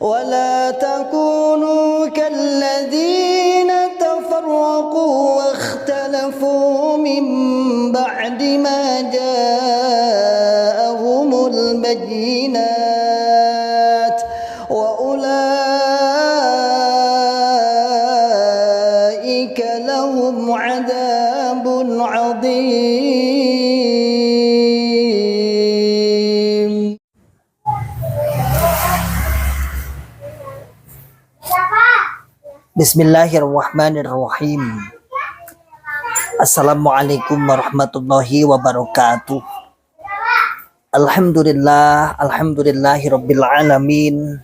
ولا تكونوا كالذين تفرقوا واختلفوا من بعد ما جاءهم البينات وأولئك لهم عذاب عظيم. Bismillahirrahmanirrahim. Assalamualaikum warahmatullahi wabarakatuh. Alhamdulillahi rabbil alamin.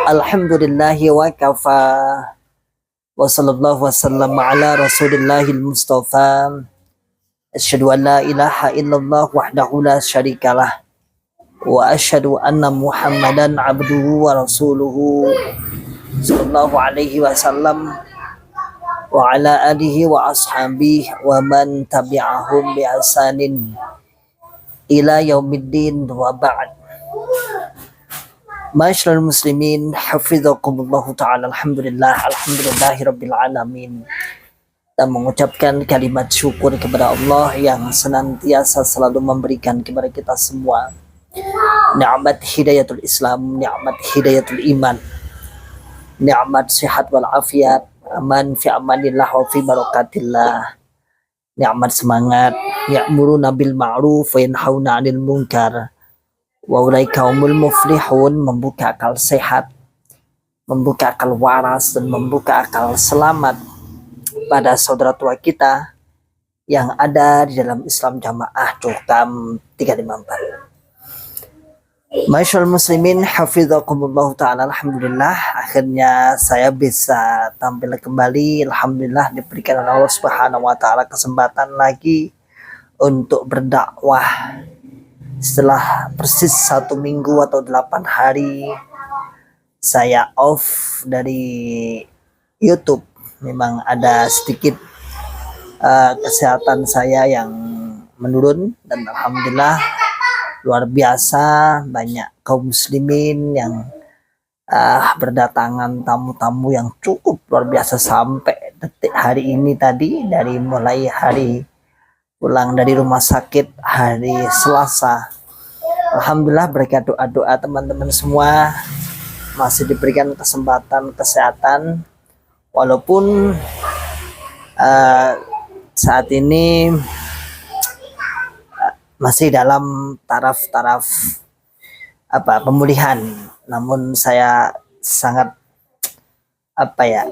Alhamdulillahi wa kafa. Wa sallallahu wasallam ala rasulillahil mustafa. Asyhadu an la ilaha illallah wahdahu la syarikalah. Wa asyhadu anna Muhammadan abduhu wa rasuluhu sallallahu alaihi wasallam wa ala alihi wa ashabihi wa man tabi'ahum bi ihsanin ila yaumiddin wa ba'd. Masyaallah muslimin hafizakumullah taala. Alhamdulillahi rabbil alamin. Dan mengucapkan kalimat syukur kepada Allah yang senantiasa selalu memberikan kepada kita semua nikmat hidayatul Islam, nikmat hidayatul iman, nikmat sehat wal afiat, aman fi amanillah wa fi barakatillah, nikmat semangat, ya'muruna bil ma'ruf wa yanhauna 'anil munkar wa ulaika humul muflihun, membuka akal sehat, membuka akal waras, dan membuka akal selamat pada saudara tua kita yang ada di dalam Islam Jamaah Cokam 354. Masyaallah muslimin hafizakumullah ta'ala. Alhamdulillah akhirnya saya bisa tampil kembali. Alhamdulillah diberikan oleh Allah Subhanahu wa taala kesempatan lagi untuk berdakwah setelah persis 1 minggu atau 8 hari saya off dari YouTube. Memang ada sedikit kesehatan saya yang menurun, dan alhamdulillah luar biasa banyak kaum muslimin yang berdatangan, tamu-tamu yang cukup luar biasa sampai detik hari ini tadi, dari mulai hari pulang dari rumah sakit hari Selasa. Alhamdulillah berkat doa-doa teman-teman semua masih diberikan kesempatan kesehatan, walaupun saat ini masih dalam taraf pemulihan, namun saya sangat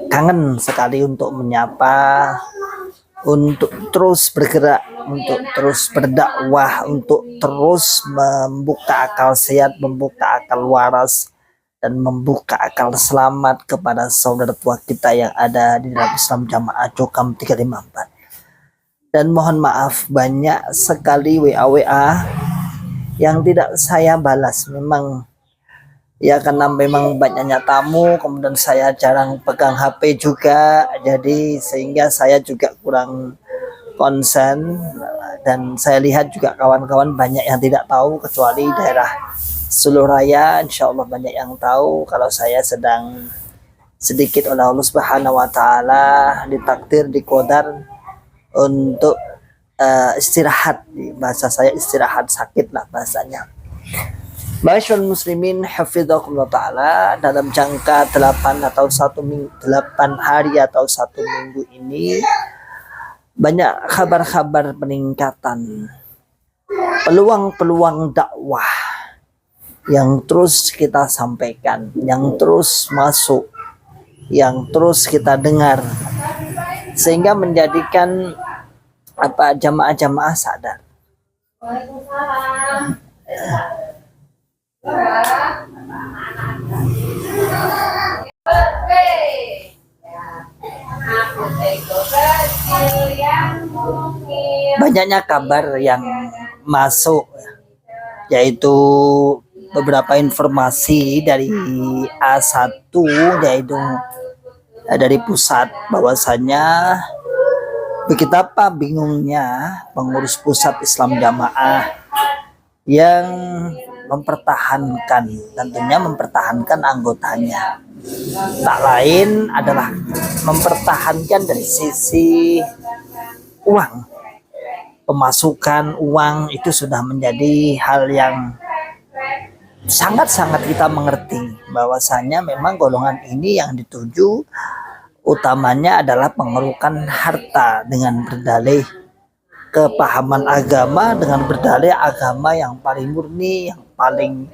kangen sekali untuk menyapa, untuk terus bergerak, untuk terus berdakwah, untuk terus membuka akal sehat, membuka akal waras, dan membuka akal selamat kepada saudara tua kita yang ada di dalam Islam Jamaah Cokam 354. Dan mohon maaf banyak sekali WA yang tidak saya balas. Memang ya karena memang banyaknya tamu, kemudian saya jarang pegang HP juga, jadi sehingga saya juga kurang konsen. Dan saya lihat juga kawan-kawan banyak yang tidak tahu, kecuali daerah Sulu Raya insya Allah banyak yang tahu kalau saya sedang sedikit oleh Allah Subhanahu wa taala ditakdir, diqadar untuk istirahat. Bahasa saya istirahat sakit lah bahasanya. Masyaallah muslimin hafizakumullah taala, dalam jangka 8 hari atau 1 minggu ini banyak kabar-kabar peningkatan peluang-peluang dakwah yang terus kita sampaikan, yang terus masuk, yang terus kita dengar, sehingga menjadikan jamaah-jamaah sadar. Banyaknya kabar yang masuk, yaitu beberapa informasi dari A1, yaitu dari pusat, bahwasanya betapa bingungnya pengurus pusat Islam Jamaah yang mempertahankan, tentunya mempertahankan anggotanya. Tak lain adalah mempertahankan dari sisi uang. Pemasukan uang itu sudah menjadi hal yang sangat-sangat kita mengerti bahwasanya memang golongan ini yang dituju utamanya adalah pengerukan harta dengan berdalih kepahaman agama, dengan berdalih agama yang paling murni, yang paling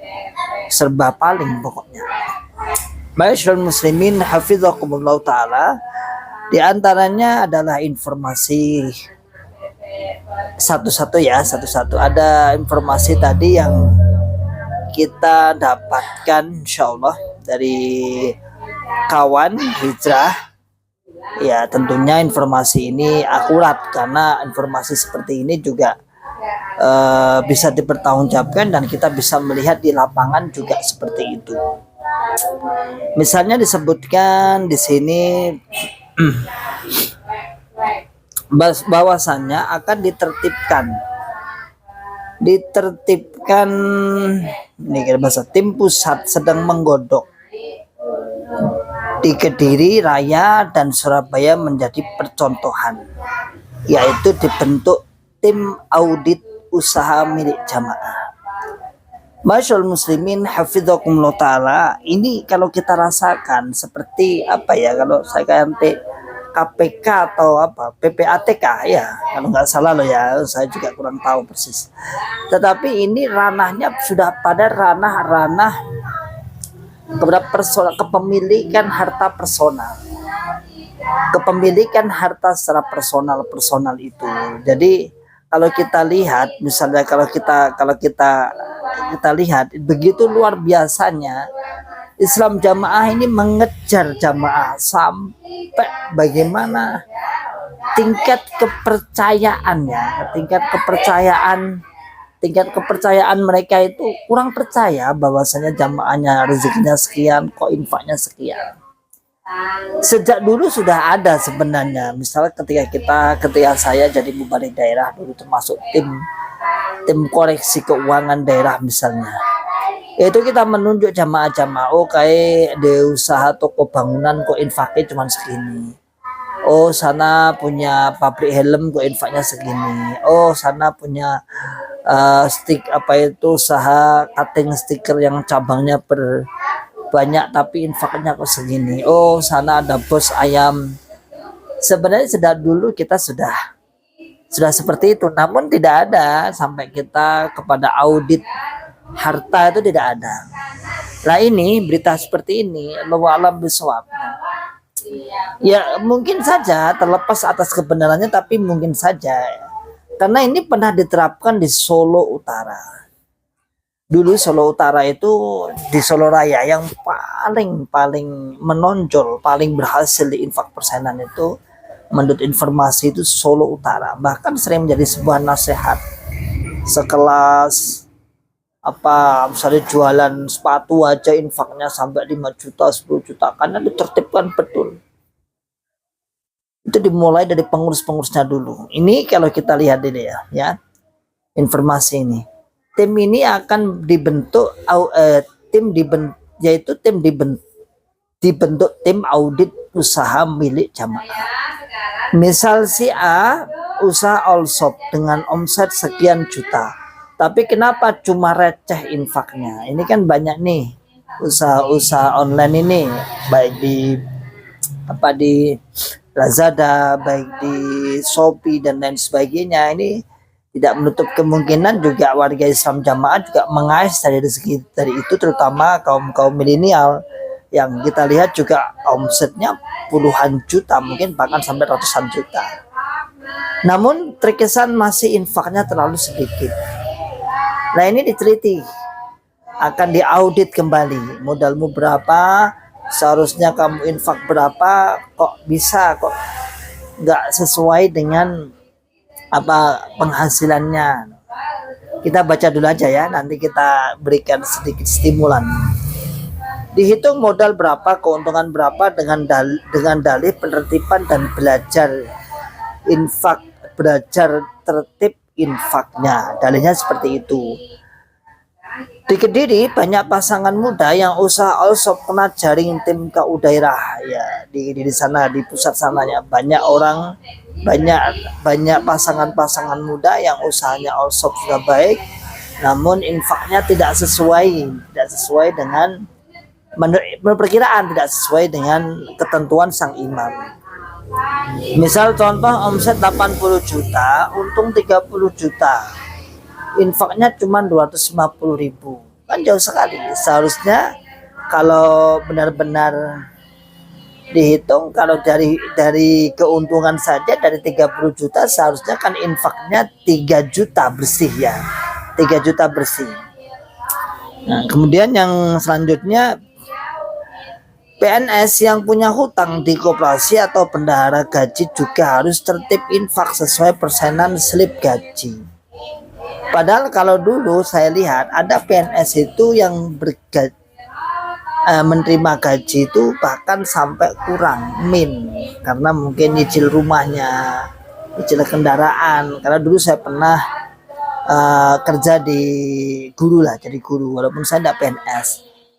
serba paling pokoknya. Ma'asyiral muslimin hafizakumullah taala, di antaranya adalah informasi satu-satu ada informasi tadi yang kita dapatkan insyaallah dari kawan hijrah. Ya tentunya informasi ini akurat karena informasi seperti ini juga bisa dipertanggungjawabkan dan kita bisa melihat di lapangan juga seperti itu. Misalnya disebutkan di sini bahwasannya akan ditertibkan ini bahasa tim pusat sedang menggodok di Kediri Raya dan Surabaya menjadi percontohan, yaitu dibentuk tim audit usaha milik jamaah. Masyaallah muslimin hafizakumullah taala, ini kalau kita rasakan seperti apa ya, kalau saya nanti KPK atau apa PPATK ya kalau nggak salah loh ya, saya juga kurang tahu persis, tetapi ini ranahnya sudah pada ranah kepada kepemilikan harta personal, kepemilikan harta secara personal itu. Jadi kalau kita lihat misalnya kalau kita lihat begitu luar biasanya Islam Jamaah ini mengejar jamaah sampai bagaimana tingkat kepercayaan mereka itu kurang percaya bahwasanya jamaahnya rezekinya sekian, kok infaknya sekian. Sejak dulu sudah ada sebenarnya, misalnya ketika saya jadi mubalik daerah dulu, termasuk tim koreksi keuangan daerah misalnya, itu kita menunjuk jamaah-jamaah, oh kayak di usaha toko bangunan kok infaknya cuma segini, oh sana punya pabrik helm kok infaknya segini, oh sana punya usaha cutting stiker yang cabangnya banyak tapi infaknya kok segini, oh sana ada bos ayam. Sebenarnya sejak dulu kita sudah seperti itu, namun tidak ada sampai kita kepada audit harta itu tidak ada. Nah ini berita seperti ini, Allahu a'lam bishawab. Ya mungkin saja terlepas atas kebenarannya, tapi mungkin saja karena ini pernah diterapkan di Solo Utara. Dulu Solo Utara itu di Solo Raya yang paling menonjol, paling berhasil di infak persenan itu menurut informasi itu Solo Utara. Bahkan sering menjadi sebuah nasihat sekelas misalnya jualan sepatu aja infaknya sampai 5 juta 10 juta karena ditertibkan betul. Itu dimulai dari pengurus-pengurusnya dulu. Ini kalau kita lihat ini ya informasi ini. Tim ini akan dibentuk dibentuk tim audit usaha milik jamaah. Misal si A usaha all shop dengan omset sekian juta. Tapi kenapa cuma receh infaknya? Ini kan banyak nih usaha-usaha online ini, baik di Lazada, baik di Shopee dan lain sebagainya. Ini tidak menutup kemungkinan juga warga Islam Jamaah juga mengais dari rezeki dari itu, terutama kaum milenial yang kita lihat juga omsetnya puluhan juta, mungkin bahkan sampai ratusan juta. Namun terkesan masih infaknya terlalu sedikit. Nah ini diteliti, akan diaudit kembali, modalmu berapa, seharusnya kamu infak berapa, kok nggak sesuai dengan penghasilannya. Kita baca dulu aja ya, nanti kita berikan sedikit stimulan. Dihitung modal berapa, keuntungan berapa dengan dalih penertiban dan belajar tertib infaknya. Dalihnya seperti itu. Di Kediri banyak pasangan muda yang usaha all-shop kena jaring tim KU daerah ya di sana di pusat sananya banyak orang banyak banyak pasangan-pasangan muda yang usahanya all-shop sudah baik namun infaknya tidak sesuai dengan menurut perkiraan tidak sesuai dengan ketentuan sang imam. Misal contoh omset 80 juta, untung 30 juta. Infaknya cuma 250.000. Kan jauh sekali. Seharusnya kalau benar-benar dihitung kalau dari keuntungan saja dari 30 juta seharusnya kan infaknya 3 juta bersih ya. 3 juta bersih. Nah, kemudian yang selanjutnya PNS yang punya hutang di koperasi atau bendahara gaji juga harus tertib infak sesuai persenan slip gaji. Padahal kalau dulu saya lihat ada PNS itu yang menerima gaji itu bahkan sampai kurang karena mungkin nyicil rumahnya, nyicil kendaraan. Karena dulu saya pernah kerja di guru lah, jadi guru walaupun saya tidak PNS.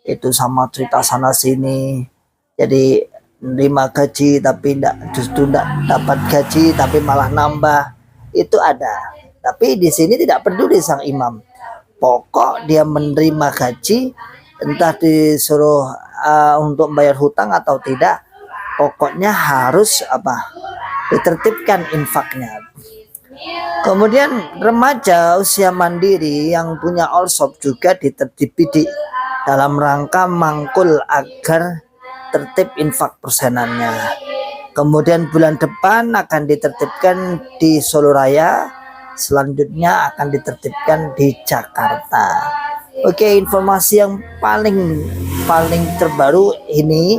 Itu sama cerita sana sini jadi menerima gaji tapi justru tidak dapat gaji tapi malah nambah itu ada. Tapi di sini tidak peduli sang imam, pokok dia menerima gaji entah disuruh untuk bayar hutang atau tidak, pokoknya harus ditertibkan infaknya. Kemudian remaja usia mandiri yang punya all shop juga ditertibi dalam rangka mangkul agar tertib infak persenannya. Kemudian bulan depan akan ditertibkan di Solo Raya, selanjutnya akan ditertibkan di Jakarta. Oke, informasi yang paling terbaru ini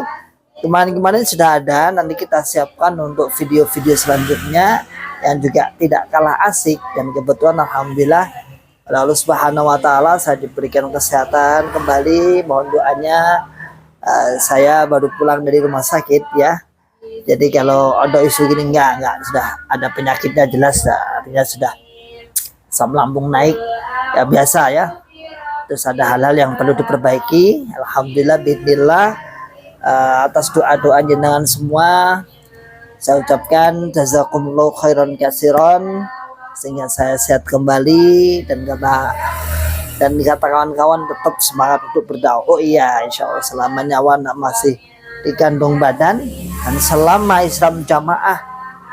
kemarin sudah ada, nanti kita siapkan untuk video-video selanjutnya yang juga tidak kalah asik dan kebetulan alhamdulillah Allah Subhanahu wa taala saya diberikan kesehatan kembali. Mohon doanya, saya baru pulang dari rumah sakit ya. Jadi kalau ada isu gini enggak sudah ada penyakitnya jelas, artinya sudah asam lambung naik ya biasa ya. Terus ada hal-hal yang perlu diperbaiki. Alhamdulillah bismillah, atas doa-doa jenengan semua saya ucapkan jazakumullahu khairan katsiran sehingga saya sehat kembali dan kata kawan-kawan tetap semangat untuk berdakwah. Oh iya, insya Allah selama nyawa masih di kandung badan dan selama Islam jamaah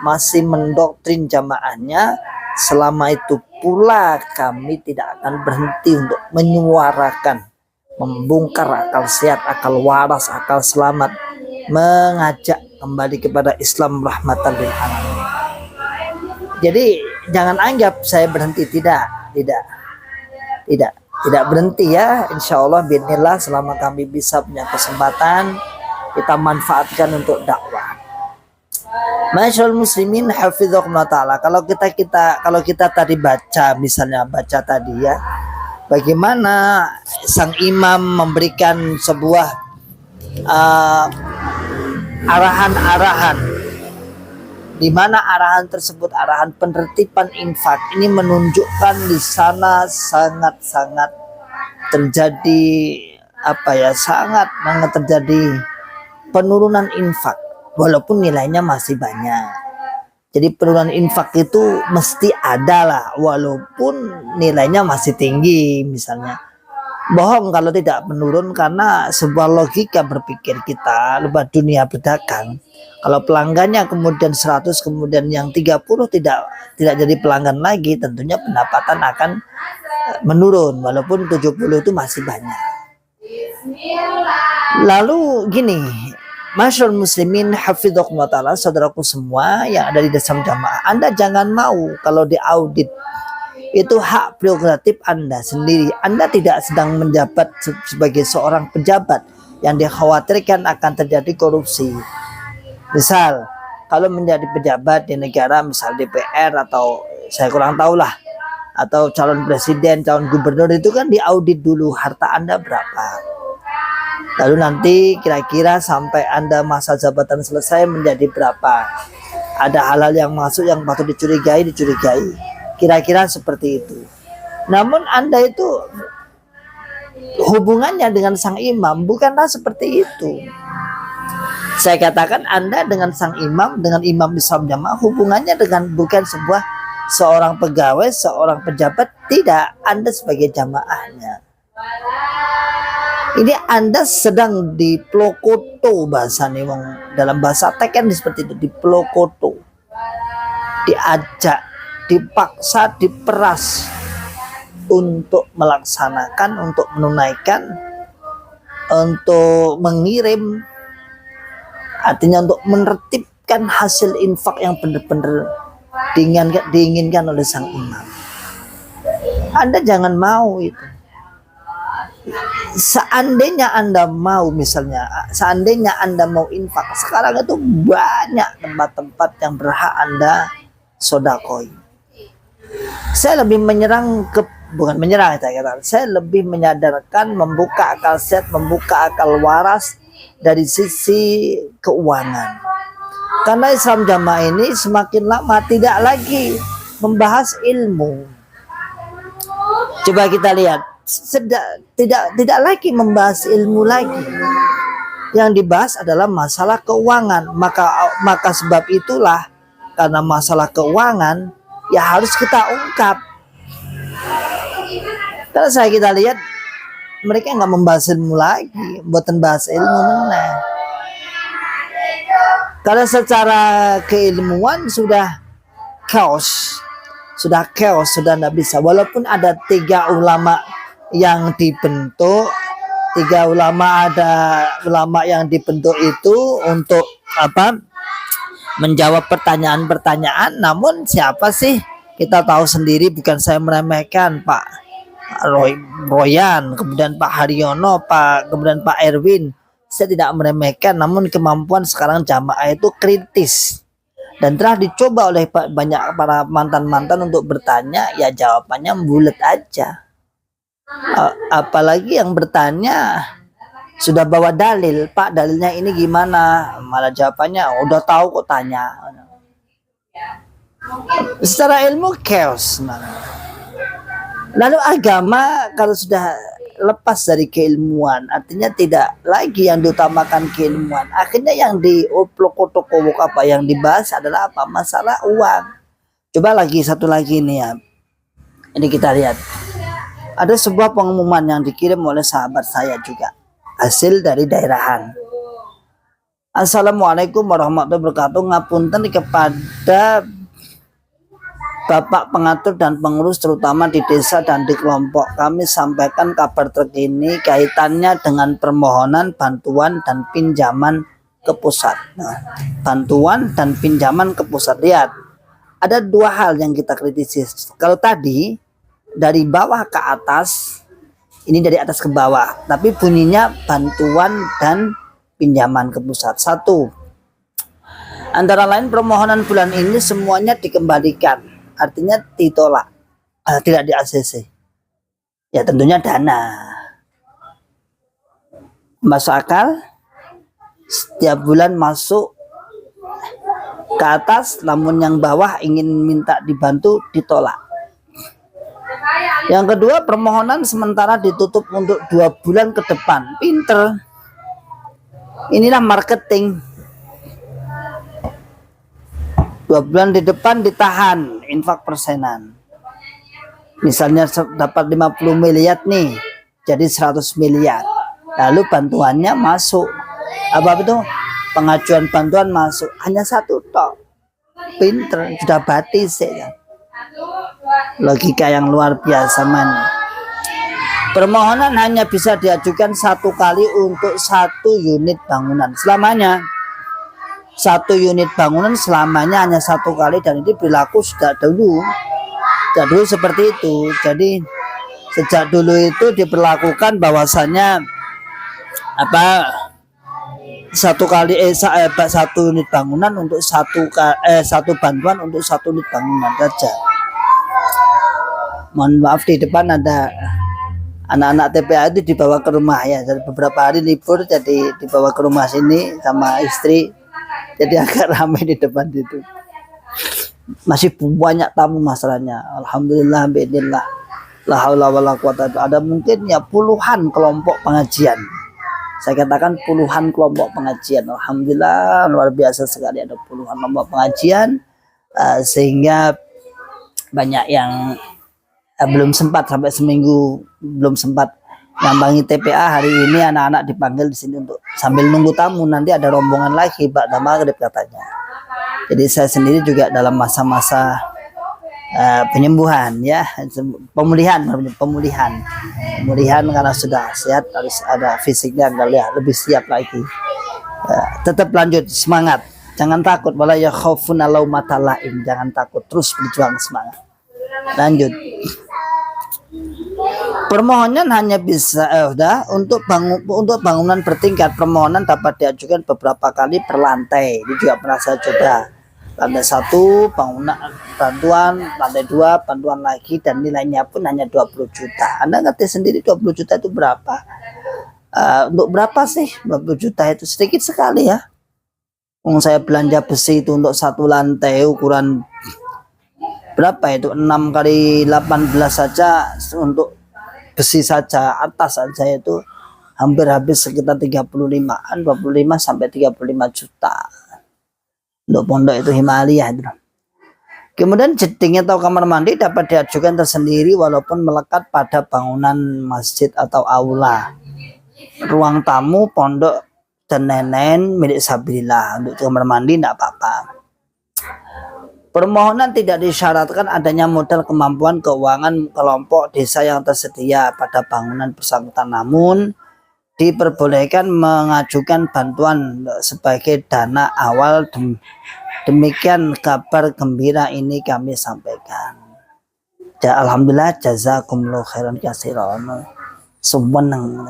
masih mendoktrin jamaahnya, selama itu pula kami tidak akan berhenti untuk menyuarakan, membongkar akal sehat, akal waras, akal selamat, mengajak kembali kepada Islam rahmatan lil alamin. Jadi jangan anggap saya berhenti, tidak berhenti ya. Insya Allah bismillah selama kami bisa punya kesempatan kita manfaatkan untuk dakwah. Masyaallah muslimin hafizakumullah taala. Kalau kita tadi baca tadi ya, bagaimana sang imam memberikan sebuah arahan-arahan, di mana arahan tersebut arahan penertiban infak ini menunjukkan di sana sangat terjadi sangat terjadi penurunan infak walaupun nilainya masih banyak. Jadi penurunan infak itu mesti ada lah walaupun nilainya masih tinggi. Misalnya bohong kalau tidak menurun karena sebuah logika berpikir kita lebat dunia berdagang. Kalau pelanggannya kemudian 100 kemudian yang 30 tidak jadi pelanggan lagi, tentunya pendapatan akan menurun walaupun 70 itu masih banyak. Lalu gini, masyaallah muslimin hafizakumullah taala, saudaraku semua yang ada di Dasam Jamaah, Anda jangan mau kalau diaudit itu hak prerogatif Anda sendiri. Anda tidak sedang menjabat sebagai seorang pejabat yang dikhawatirkan akan terjadi korupsi. Misal kalau menjadi pejabat di negara, misal DPR atau saya kurang tahu lah, atau calon presiden, calon gubernur, itu kan diaudit dulu harta Anda berapa. Lalu nanti kira-kira sampai Anda masa jabatan selesai menjadi berapa. Ada hal-hal yang masuk yang patut dicurigai. Kira-kira seperti itu. Namun Anda itu hubungannya dengan sang imam bukanlah seperti itu. Saya katakan Anda dengan sang imam, dengan imam Islam jamaah, hubungannya dengan bukan seorang pegawai, seorang pejabat, tidak. Anda sebagai jamaahnya. Ini Anda sedang diplokoto, bahasa nih, dalam bahasa teken seperti itu, diplokoto, diajak, dipaksa, diperas untuk melaksanakan, untuk menunaikan, untuk mengirim, artinya untuk menertibkan hasil infak yang benar-benar diinginkan oleh sang imam. Anda jangan mau itu. Seandainya Anda mau, misalnya seandainya Anda mau infak, sekarang itu banyak tempat-tempat yang berhak Anda sodakoi. Saya lebih bukan menyerang, saya lebih menyadarkan, membuka akal sehat, membuka akal waras dari sisi keuangan. Karena Islam jamaah ini semakin lama tidak lagi membahas ilmu. Coba kita lihat, tidak lagi membahas ilmu lagi. Yang dibahas adalah masalah keuangan. Maka sebab itulah, karena masalah keuangan ya harus kita ungkap. Kalau kita lihat mereka nggak membahas ilmu lagi, buatan bahas ilmu mana. Karena secara keilmuan sudah chaos, sudah nggak bisa. Walaupun ada 3 ulama yang dibentuk, 3 ulama, ada ulama yang dibentuk itu untuk menjawab pertanyaan-pertanyaan. Namun siapa sih? Kita tahu sendiri, bukan saya meremehkan Pak Royan, kemudian Pak Haryono, kemudian Pak Erwin. Saya tidak meremehkan, namun kemampuan sekarang jamaah itu kritis. Dan telah dicoba oleh banyak para mantan-mantan untuk bertanya, ya jawabannya bulat aja. Apalagi yang bertanya sudah bawa dalil, Pak dalilnya ini gimana? Malah jawabannya udah tahu kok tanya. Secara ilmu chaos. Lalu agama kalau sudah lepas dari keilmuan, artinya tidak lagi yang diutamakan keilmuan. Akhirnya yang yang dibahas adalah apa? Masalah uang. Coba satu lagi nih ya. Ini kita lihat. Ada sebuah pengumuman yang dikirim oleh sahabat saya juga, hasil dari daerahan. Assalamualaikum warahmatullahi wabarakatuh. Ngapunten kepada Bapak pengatur dan pengurus terutama di desa dan di kelompok, kami sampaikan kabar terkini kaitannya dengan permohonan bantuan dan pinjaman ke pusat. Bantuan dan pinjaman ke pusat. Lihat, ada 2 hal yang kita kritisi. Kalau tadi dari bawah ke atas, ini dari atas ke bawah, tapi bunyinya bantuan dan pinjaman ke pusat. 1, antara lain permohonan bulan ini semuanya dikembalikan. Artinya ditolak, tidak di ACC. Ya tentunya dana. Masuk akal? Setiap bulan masuk ke atas, namun yang bawah ingin minta dibantu, ditolak. Yang kedua, permohonan sementara ditutup untuk 2 bulan ke depan. Pinter. Inilah marketing. 2 bulan di depan ditahan infak persenan. Misalnya dapat 50 miliar nih, jadi 100 miliar. Lalu bantuannya masuk. Apa itu? Pengajuan bantuan masuk. Hanya 1 tok. Pinter, sudah batis ya. Logika yang luar biasa man. Permohonan hanya bisa diajukan 1 kali untuk 1 unit bangunan selamanya. 1 unit bangunan selamanya hanya 1 kali, dan ini berlaku sejak dulu seperti itu. Jadi sejak dulu itu diberlakukan bahwasannya 1 unit bangunan untuk 1 bantuan untuk 1 unit bangunan saja. Mohon maaf, di depan ada anak-anak TPA itu dibawa ke rumah ya. Jadi beberapa hari libur, jadi dibawa ke rumah sini sama istri. Jadi agak ramai di depan itu. Masih banyak tamu masalahnya. Alhamdulillah, biidznillah. La haula wala quwata. Ada mungkin ya puluhan kelompok pengajian. Saya katakan puluhan kelompok pengajian. Alhamdulillah luar biasa sekali, ada puluhan kelompok pengajian, sehingga banyak yang belum sempat sampai seminggu belum sempat nyambangi TPA. Hari ini anak-anak dipanggil di sini untuk sambil nunggu tamu, nanti ada rombongan lagi ba'da maghrib katanya. Jadi saya sendiri juga dalam masa-masa penyembuhan ya, pemulihan karena sudah sehat, harus ada fisiknya agar lebih siap lagi. Tetap lanjut, semangat, jangan takut, wala yakhafuna laumata laim, jangan takut, terus berjuang, semangat. Lanjut. Permohonan hanya bisa untuk bangunan bertingkat, permohonan dapat diajukan beberapa kali per lantai. Ini juga pernah saya coba. Lantai 1 bantuan, lantai 2 bantuan lagi, dan nilainya pun hanya 20 juta. Anda ngerti sendiri 20 juta itu berapa? Untuk berapa sih 20 juta itu? Sedikit sekali ya. Saya belanja besi itu untuk satu lantai ukuran berapa itu, 6 kali 18 saja, untuk besi saja atas saja itu hampir habis sekitar 25 sampai 35 juta untuk pondok itu Himalaya itu. Kemudian jeding atau kamar mandi dapat diajukan tersendiri walaupun melekat pada bangunan masjid atau aula, ruang tamu, pondok dan lain-lain milik sabilillah. Untuk kamar mandi tidak apa-apa. Permohonan tidak disyaratkan adanya modal kemampuan keuangan kelompok desa yang tersedia pada bangunan bersangkutan, namun diperbolehkan mengajukan bantuan sebagai dana awal. Demikian kabar gembira ini kami sampaikan. Alhamdulillah, jazakumullah khairan katsiran. Sewenang,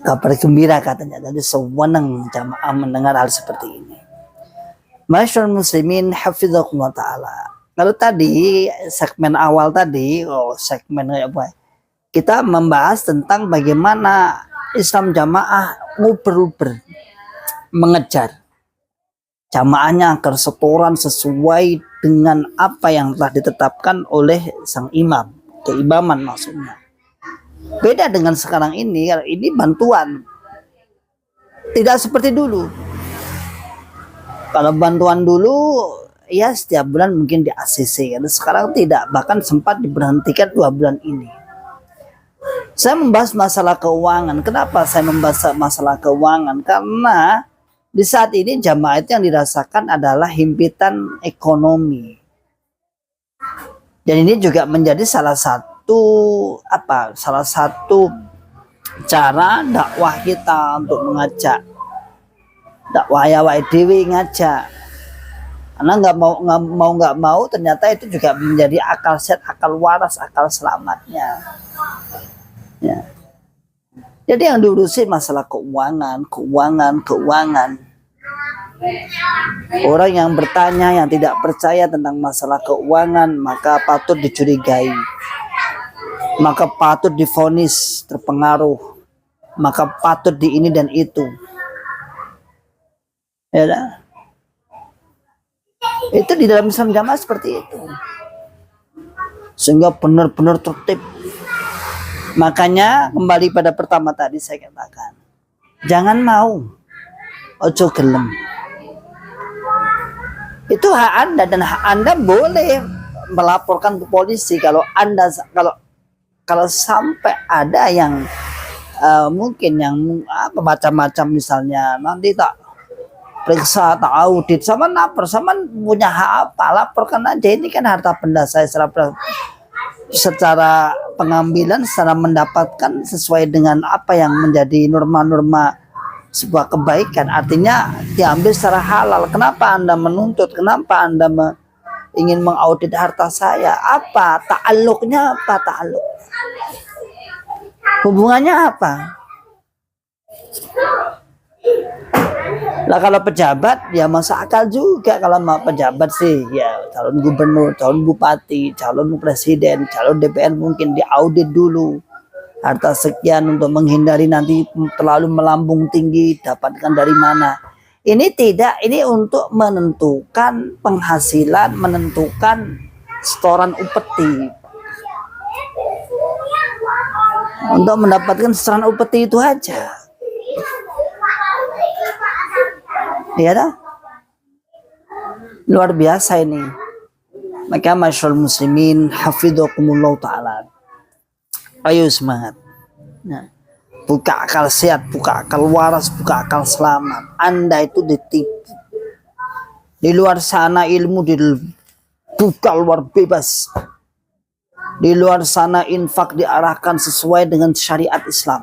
kabar gembira katanya. Jadi sewenang jamaah mendengar hal seperti ini. Masyaallah muslimin hafizakumullah ta'ala. Kalau tadi segmen awal tadi, segmen apa? Kita membahas tentang bagaimana Islam jamaah nguber-uber mengejar jamaahnya agar setoran sesuai dengan apa yang telah ditetapkan oleh sang imam, keimaman maksudnya. Beda dengan sekarang ini bantuan. Tidak seperti dulu. Kalau bantuan dulu ya setiap bulan mungkin di ACC, sekarang tidak, bahkan sempat diberhentikan 2 bulan ini. Saya membahas masalah keuangan. Kenapa saya membahas masalah keuangan? Karena di saat ini jamaah itu yang dirasakan adalah himpitan ekonomi. Dan ini juga menjadi salah satu cara dakwah kita untuk mengajak dakwah ya dewi ngajak. Karena nggak mau ternyata itu juga menjadi akal sehat, akal waras, akal selamatnya. Ya. Jadi yang diurusi masalah keuangan. Orang yang bertanya, yang tidak percaya tentang masalah keuangan, maka patut dicurigai, maka patut divonis terpengaruh, maka patut di ini dan itu. Ya, itu di dalam Islam jamaah seperti itu, sehingga benar-benar tertib. Makanya kembali pada pertama tadi saya katakan, jangan mau, ojo gelem. Itu hak Anda, dan hak Anda boleh melaporkan ke polisi kalau sampai ada yang mungkin yang macam-macam, misalnya nanti tak periksa, tak audit, sama lapor, sama punya hak apa, laporkan aja. Ini kan harta benda saya secara pengambilan, secara mendapatkan sesuai dengan apa yang menjadi norma-norma sebuah kebaikan, artinya diambil secara halal. Kenapa Anda menuntut? Kenapa Anda ingin mengaudit harta saya? Apa ta'alluqnya? Apa ta'alluq? Hubungannya apa? Lah kalau pejabat ya masuk akal juga. Kalau mau pejabat sih ya calon gubernur, calon bupati, calon presiden, calon DPR mungkin diaudit dulu harta sekian untuk menghindari nanti terlalu melambung tinggi, dapatkan dari mana. Ini tidak, ini untuk menentukan penghasilan, menentukan setoran upeti. untuk mendapatkan sesaran upeti itu aja. Iya dah. Luar biasa ini. Maka masyaallah muslimin hafidhakumullah taala. Ayo semangat. Nah, buka akal sehat, buka akal waras, buka akal selamat. Anda itu ditipu. Di luar sana ilmu dibuka luar bebas. Di luar sana infak diarahkan sesuai dengan syariat Islam.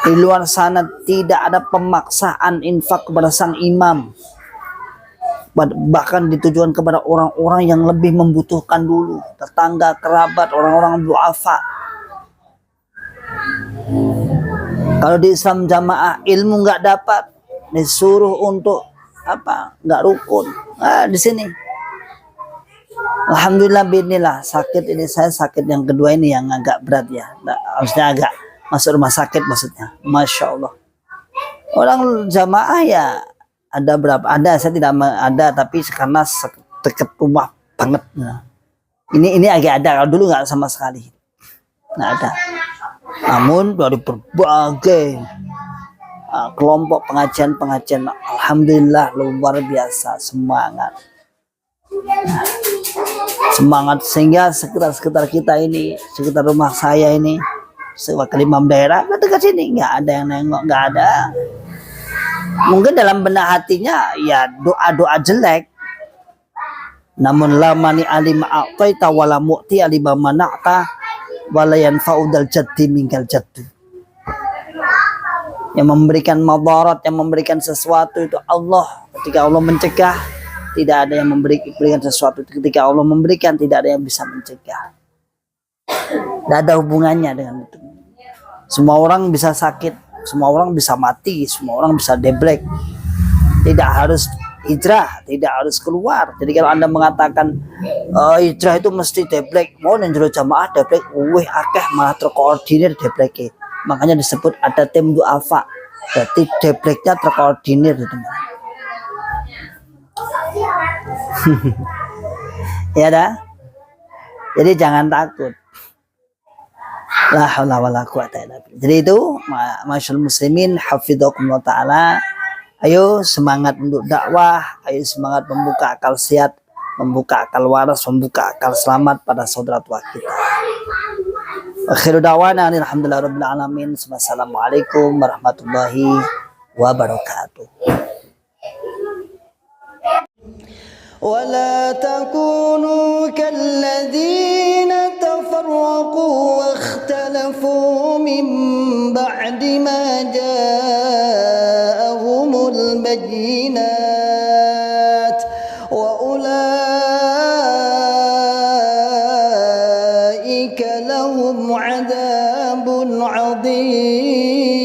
Di luar sana tidak ada pemaksaan infak kepada sang imam. Bahkan ditujukan kepada orang-orang yang lebih membutuhkan dulu. Tetangga, kerabat, orang-orang duafa. Kalau di Islam jamaah ilmu nggak dapat, disuruh untuk apa? Nggak rukun. Nah, di sini. Alhamdulillah binilah sakit ini saya sakit yang kedua ini yang agak berat ya. Harusnya agak masuk rumah sakit maksudnya. Masya Allah. Orang jamaah ya ada berapa? Ada saya tidak ada tapi karena dekat rumah banget. Nah, ini agak ada. Kalau dulu nggak sama sekali. Nggak ada. Namun dari berbagai kelompok pengajian, alhamdulillah luar biasa semangat. Semangat sehingga sekitar kita ini, sekitar rumah saya ini, wakil imam daerah dekat sini nggak ada yang nengok, nggak ada. Mungkin dalam benak hatinya ya doa jelek. Namun lamani alima aqaita wala mu'ti alima mana'ta walayan faudal jaddi minggal jaddu. Yang memberikan madarat, yang memberikan sesuatu itu Allah. Ketika Allah mencegah, tidak ada yang memberikan sesuatu. Ketika Allah memberikan, tidak ada yang bisa mencegah. Tidak ada hubungannya dengan itu. Semua orang bisa sakit, semua orang bisa mati, semua orang bisa deblek. Tidak harus hijrah, tidak harus keluar. Jadi kalau Anda mengatakan hijrah itu mesti deblek, mau nenjero jamaah deblek, akeh malah terkoordinir debleke. Makanya disebut ada tim duafa. Berarti debleknya terkoordinir gitu. Ya dah. Jadi jangan takut. La haula wala quwata illa billah. Jadi itu masyaallah muslimin hafidhakumullah taala. Ayo semangat untuk dakwah, ayo semangat membuka akal sehat, membuka akal waras, membuka akal selamat pada saudara tua kita. Akhiru da'wana alhamdulillahirabbil alamin. Wassalamualaikum warahmatullahi wabarakatuh. ولا تكونوا كالذين تفرقوا واختلفوا من بعد ما جاءهم البينات وأولئك لهم عذاب عظيم.